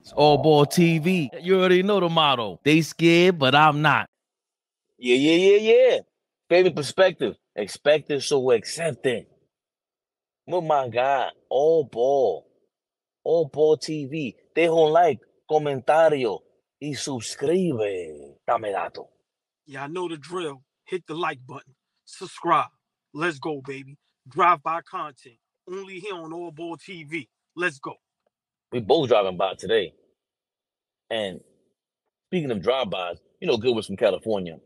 It's AllBall TV. You already know the motto. They scared, but I'm not. Yeah. Fabian perspective. Expected, so accepted. Oh my God. AllBall TV. Deja un like, comentario y suscribe. Dame dato. Yeah, I know the drill. Hit the like button. Subscribe. Let's go, baby. Drive-by content. Only here on AllBall TV. Let's go. We both driving by today. And speaking of drive-bys, you know Gilbert's from California.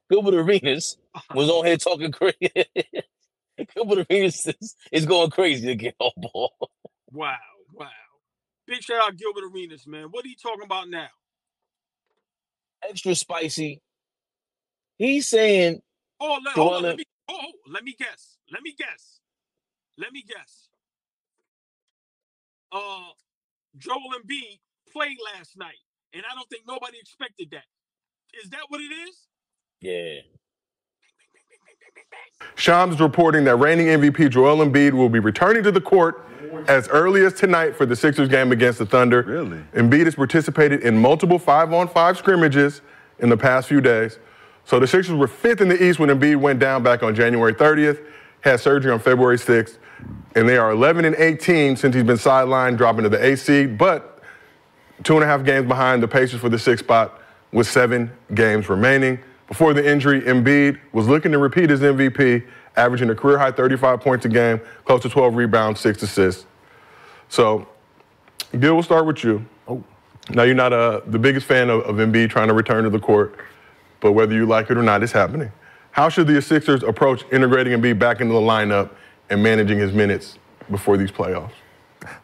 Gilbert Arenas was on here talking crazy. Gilbert Arenas is going crazy again on ball. Wow. Big shout out Gilbert Arenas, man. What are you talking about now? Extra spicy. He's saying... let me guess. Joel Embiid played last night, and I don't think nobody expected that. Is that what it is? Yeah. Shams is reporting that reigning MVP Joel Embiid will be returning to the court as early as tonight for the Sixers game against the Thunder. Really? Embiid has participated in multiple 5-on-5 scrimmages in the past few days. So the Sixers were 5th in the East when Embiid went down back on January 30th, had surgery on February 6th, and they are 11-18 since he's been sidelined, dropping to the 8th seed, but 2.5 games behind the Pacers for the 6th spot with 7 games remaining. Before the injury, Embiid was looking to repeat his MVP, averaging a career-high 35 points a game, close to 12 rebounds, 6 assists. So, Gil, we'll start with you. Now, you're not the biggest fan of Embiid trying to return to the court, but whether you like it or not, it's happening. How should the Sixers approach integrating Embiid back into the lineup and managing his minutes before these playoffs?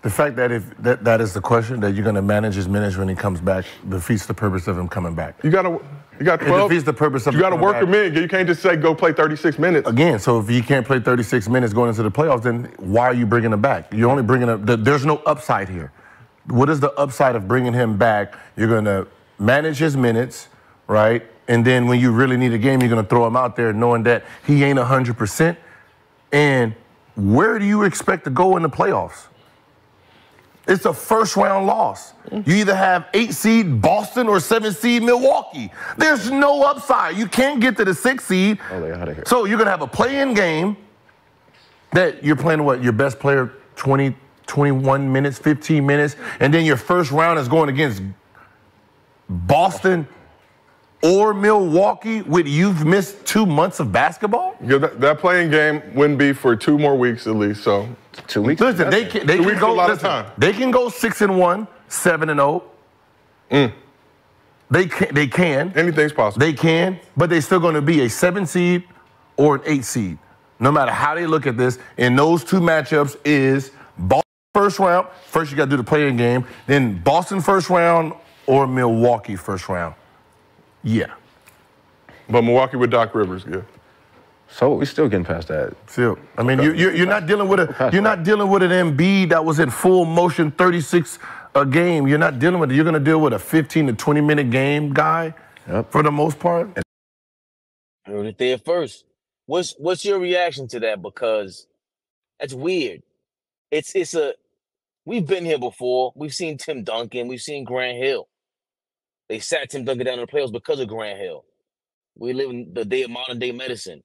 The fact that if that is the question, that you're going to manage his minutes when he comes back, defeats the purpose of him coming back. You got 12. It defeats the purpose of you got to work him in. You can't just say go play 36 minutes. Again, so if you can't play 36 minutes going into the playoffs, then why are you bringing him back? You're only bringing him. There's no upside here. What is the upside of bringing him back? You're going to manage his minutes, right? And then when you really need a game, you're going to throw him out there knowing that he ain't 100%. And where do you expect to go in the playoffs? It's a first-round loss. You either have 8 seed Boston or 7 seed Milwaukee. There's no upside. You can't get to the 6 seed. Oh, they out of here. So you're going to have a play-in game that you're playing what? Your best player 20, 21 minutes, 15 minutes, and then your first round is going against Boston or Milwaukee with you've missed 2 months of basketball? Yeah, that playing game wouldn't be for 2 more weeks at least, so. 2 weeks? Listen, they can go. Listen, they can go 6-1, 7-0. They can. Anything's possible. They can, but they're still going to be a 7 seed or an 8 seed. No matter how they look at this, and those 2 matchups is Boston first round. First, you got to do the play-in game. Then Boston first round or Milwaukee first round. Yeah. But Milwaukee with Doc Rivers, yeah. So we're still getting past that. Still, I mean, you're not dealing with an Embiid that was in full motion, 36 a game. You're not dealing with it. You're going to deal with a 15 to 20 minute game guy for the most part. Heard it there first. What's your reaction to that? Because that's weird. We've been here before. We've seen Tim Duncan. We've seen Grant Hill. They sat Tim Duncan down in the playoffs because of Grant Hill. We live in the day of modern day medicine.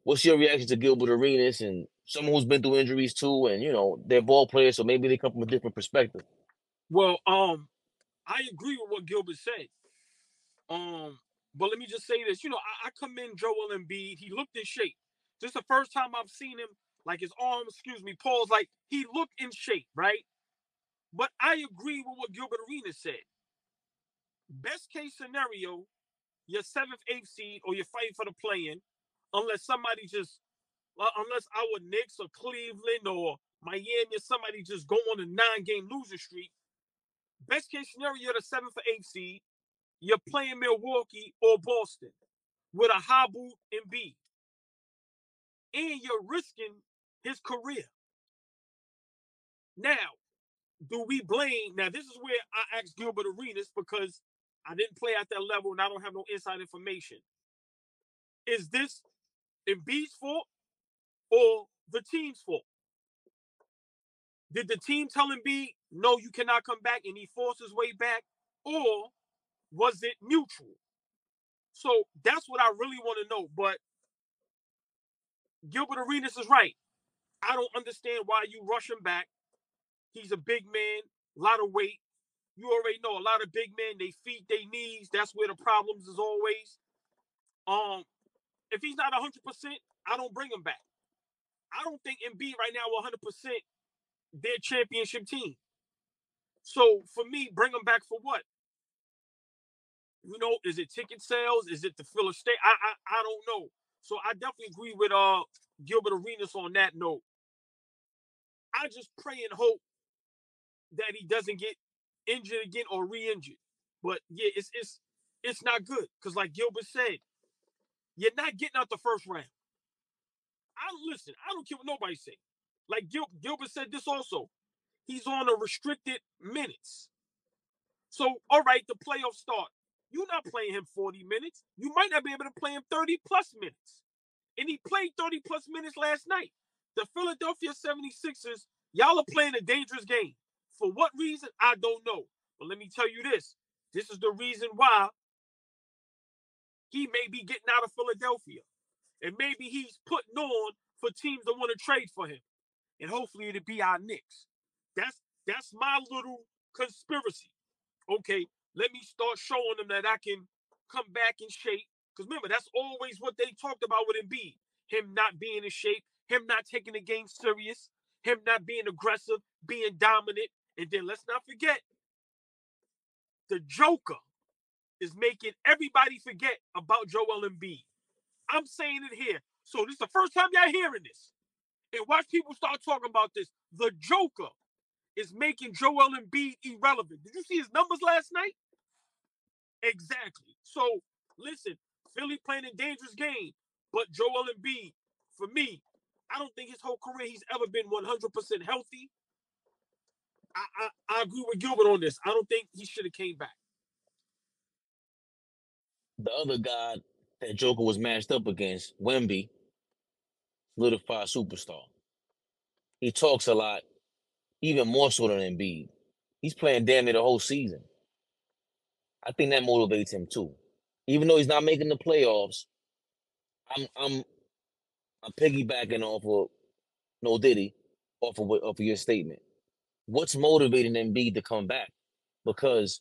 What's your reaction to Gilbert Arenas and someone who's been through injuries too? And, they're ball players, so maybe they come from a different perspective. Well, I agree with what Gilbert said. But let me just say this. I commend Joel Embiid. He looked in shape. This is the first time I've seen him, like his arms, Paul's like, he looked in shape, right? But I agree with what Gilbert Arenas said. Best case scenario, you're 7th, 8th seed, or you're fighting for the play-in, unless our Knicks or Cleveland or Miami or somebody just go on a 9-game losing streak. Best case scenario, you're the 7th or 8th seed. You're playing Milwaukee or Boston with a high boot Embiid. And you're risking his career. Now, do we blame? Now, this is where I asked Gilbert Arenas because I didn't play at that level and I don't have no inside information. Is this Embiid's fault or the team's fault? Did the team tell Embiid, no, you cannot come back, and he forced his way back, or was it mutual? So that's what I really want to know. But Gilbert Arenas is right. I don't understand why you rush him back. He's a big man, a lot of weight. You already know a lot of big men, they feet, they knees. That's where the problems is always. If he's not 100%, I don't bring him back. I don't think Embiid right now 100% their championship team. So for me, bring him back for what? You know, is it ticket sales? Is it to fill a state? I don't know. So I definitely agree with Gilbert Arenas on that note. I just pray and hope that he doesn't get injured again or re-injured. But yeah, it's not good because, like Gilbert said, you're not getting out the first round. I don't care what nobody say. Like Gilbert said this also. He's on a restricted minutes. So, all right, the playoffs start. You're not playing him 40 minutes. You might not be able to play him 30-plus minutes. And he played 30-plus minutes last night. The Philadelphia 76ers, y'all are playing a dangerous game. For what reason? I don't know. But let me tell you this. This is the reason why he may be getting out of Philadelphia. And maybe he's putting on for teams that want to trade for him. And hopefully it'll be our Knicks. That's my little conspiracy. Okay, let me start showing them that I can come back in shape. Because remember, that's always what they talked about with Embiid. Him not being in shape, him not taking the game serious, him not being aggressive, being dominant. And then let's not forget, the Joker is making everybody forget about Joel Embiid. I'm saying it here. So this is the first time y'all hearing this. And watch people start talking about this. The Joker is making Joel Embiid irrelevant. Did you see his numbers last night? Exactly. So, listen, Philly playing a dangerous game, but Joel Embiid, for me, I don't think his whole career he's ever been 100% healthy. I agree with Gilbert on this. I don't think he should have came back. The other guy that Joker was matched up against, Wemby, solidified superstar. He talks a lot, even more so than Embiid. He's playing damn near the whole season. I think that motivates him too. Even though he's not making the playoffs, I'm piggybacking off of No Diddy, off of your statement. What's motivating Embiid to come back? Because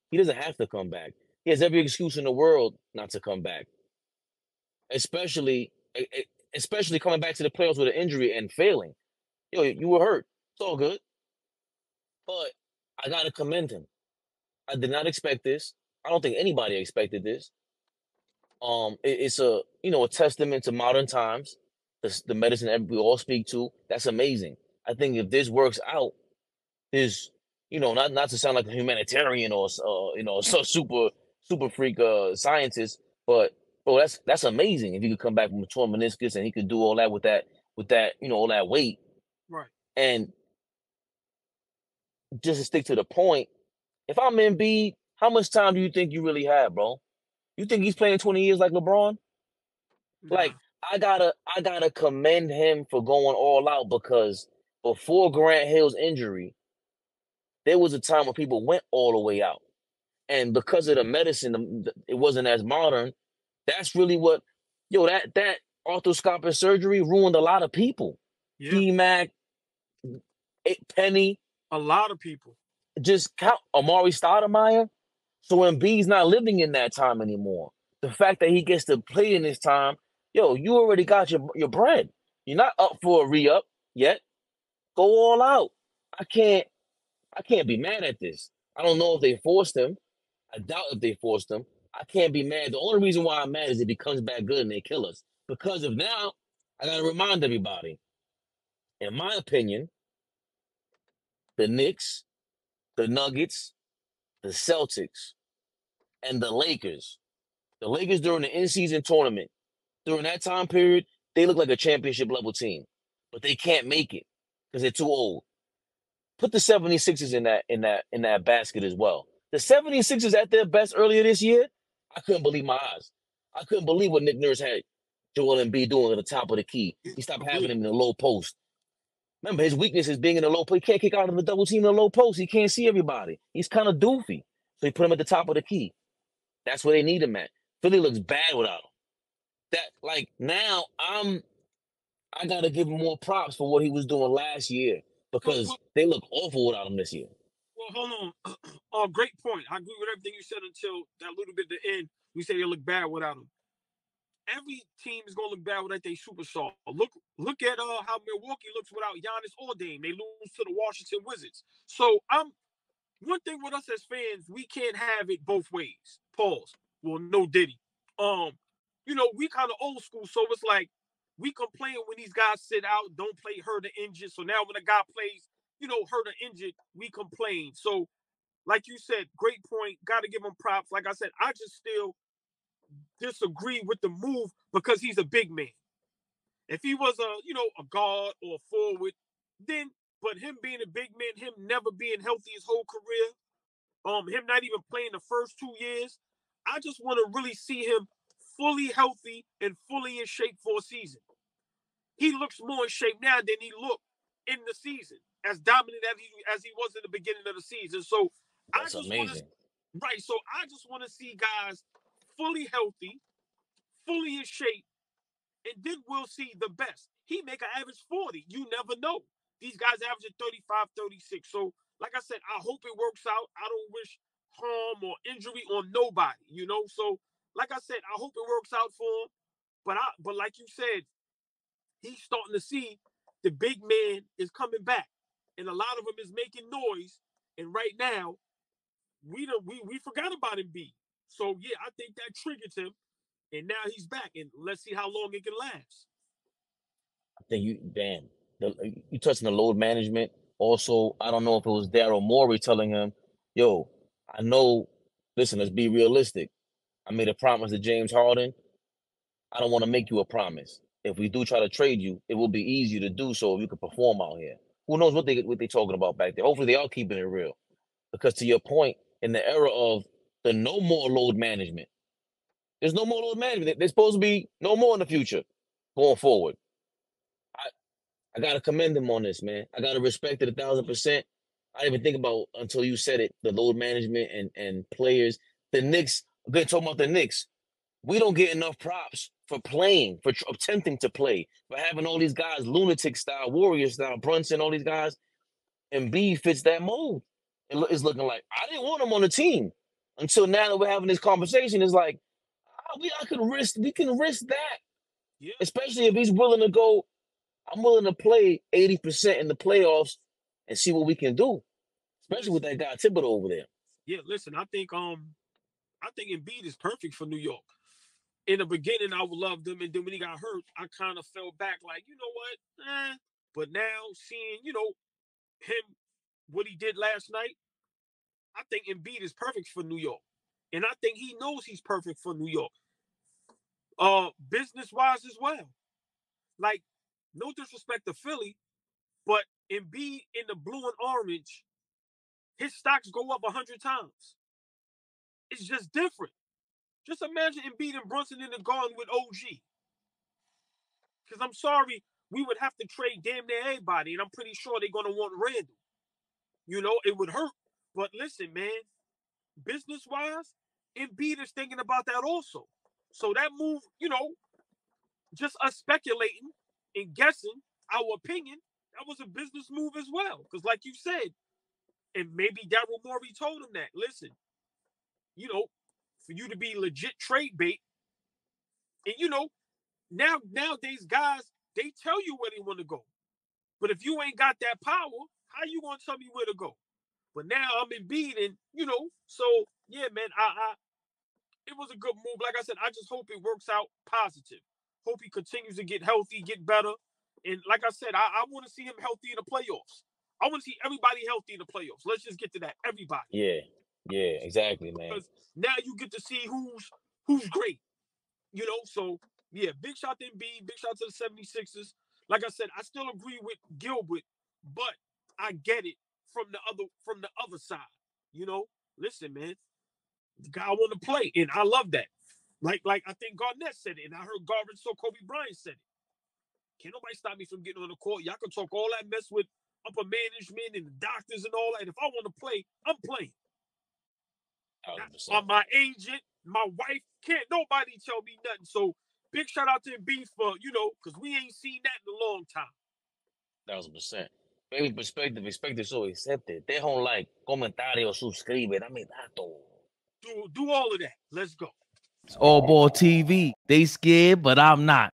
he doesn't have to come back. He has every excuse in the world not to come back. Especially coming back to the playoffs with an injury and failing. Yo, you were hurt. It's all good. But I gotta commend him. I did not expect this. I don't think anybody expected this. It's a testament to modern times, the medicine that we all speak to. That's amazing. I think if this works out, there's not to sound like a humanitarian or so super freak scientist, but bro, that's amazing. If he could come back from a torn meniscus and he could do all that with that all that weight, right? And just to stick to the point, if I'm Embiid, how much time do you think you really have, bro? You think he's playing 20 years like LeBron? Nah. Like, I gotta commend him for going all out, because before Grant Hill's injury, there was a time when people went all the way out. And because of the medicine, it wasn't as modern. That's really what, that arthroscopic surgery ruined a lot of people. Yeah. T-Mac, Penny. A lot of people. Just count Amari Stoudemire. So Embiid's not living in that time anymore. The fact that he gets to play in this time, you already got your bread. You're not up for a re-up yet. Go all out. I can't be mad at this. I don't know if they forced him. I doubt if they forced him. I can't be mad. The only reason why I'm mad is if he comes back good and they kill us. Because of now, I got to remind everybody, in my opinion, the Knicks, the Nuggets, the Celtics, and the Lakers during the in-season tournament, during that time period, they look like a championship-level team. But they can't make it because they're too old. Put the 76ers in that basket as well. The 76ers at their best earlier this year, I couldn't believe my eyes. I couldn't believe what Nick Nurse had Joel Embiid doing at the top of the key. He stopped having him in the low post. Remember, his weakness is being in the low post. He can't kick out of the double team in the low post. He can't see everybody. He's kind of doofy. So he put him at the top of the key. That's where they need him at. Philly looks bad without him. Now I gotta give him more props for what he was doing last year because they look awful without him this year. Well, hold on. Great point. I agree with everything you said until that little bit at the end. You say they look bad without him. Every team is gonna look bad without their superstar. Look at how Milwaukee looks without Giannis or Dame. They lose to the Washington Wizards. So one thing with us as fans, we can't have it both ways. Pause. Well, no Diddy. We kind of old school, so it's like we complain when these guys sit out, don't play hurt or injured. So now when a guy plays, hurt or injured, we complain. So, like you said, great point. Got to give him props. Like I said, I just still disagree with the move because he's a big man. If he was a guard or a forward, but him being a big man, him never being healthy his whole career, him not even playing the first 2 years, I just want to really see him fully healthy and fully in shape for a season. He looks more in shape now than he looked in the season, as dominant as he was in the beginning of the season. So that's amazing. So I just want to see guys fully healthy, fully in shape, and then we'll see the best. He make an average 40. You never know. These guys averaging 35, 36. So, like I said, I hope it works out. I don't wish harm or injury on nobody, So, like I said, I hope it works out for him. But like you said, he's starting to see the big man is coming back. And a lot of them is making noise. And right now, we forgot about Embiid. So, yeah, I think that triggered him. And now he's back. And let's see how long it can last. I think you touched on the load management. Also, I don't know if it was Daryl Morey telling him, yo, I know, listen, let's be realistic. I made a promise to James Harden. I don't want to make you a promise. If we do try to trade you, it will be easier to do so if you can perform out here. Who knows what they talking about back there? Hopefully they are keeping it real. Because to your point, in the era of the no more load management, there's no more load management. There's supposed to be no more in the future going forward. I got to commend them on this, man. I got to respect it 1,000%. I didn't even think about until you said it, the load management and players. The Knicks, good talking about the Knicks. We don't get enough props for playing, for attempting to play, for having all these guys, lunatic style, warrior style, Brunson, all these guys. Embiid fits that mold. It's looking like I didn't want him on the team until now that we're having this conversation. It's like we can risk that, yeah. Especially if he's willing to go. I'm willing to play 80% in the playoffs and see what we can do, especially with that guy Thibodeau over there. Yeah, listen, I think Embiid is perfect for New York. In the beginning, I loved him, and then when he got hurt, I kind of fell back like, you know what? But now seeing, him, what he did last night, I think Embiid is perfect for New York. And I think he knows he's perfect for New York. Business-wise as well. Like, no disrespect to Philly, but Embiid in the blue and orange, his stocks go up 100 times. It's just different. Just imagine Embiid and Brunson in the garden with OG. Because I'm sorry, we would have to trade damn near everybody, and I'm pretty sure they're going to want Randall. It would hurt. But listen, man, business-wise, Embiid is thinking about that also. So that move, just us speculating and guessing our opinion, that was a business move as well. Because like you said, and maybe Daryl Morey told him that, listen, for you to be legit trade bait, and nowadays guys, they tell you where they want to go. But if you ain't got that power, how you gonna tell me where to go? But now I'm Embiid, and so yeah, man, it was a good move. Like I said, I just hope it works out positive. Hope he continues to get healthy, get better. And like I said, I want to see him healthy in the playoffs. I want to see everybody healthy in the playoffs. Let's just get to that. Everybody. Yeah, exactly, man. Because now you get to see who's great. So yeah, big shout to Embiid, big shout to the 76ers. Like I said, I still agree with Gilbert, but I get it from the other side. Listen, man, the guy want to play, and I love that. Like I think Garnett said it, and I heard Garvin, so Kobe Bryant said it. Can't nobody stop me from getting on the court. Y'all can talk all that mess with upper management and the doctors and all that. If I want to play, I'm playing. 100%. My agent, my wife, can't nobody tell me nothing. So big shout out to Embiid for, because we ain't seen that in a long time. 1,000%. Fabian PerspecTV, respect is so accepted. Deja un like, comentario, suscribe, dame dato. Do all of that. Let's go. It's AllBall TV. They scared, but I'm not.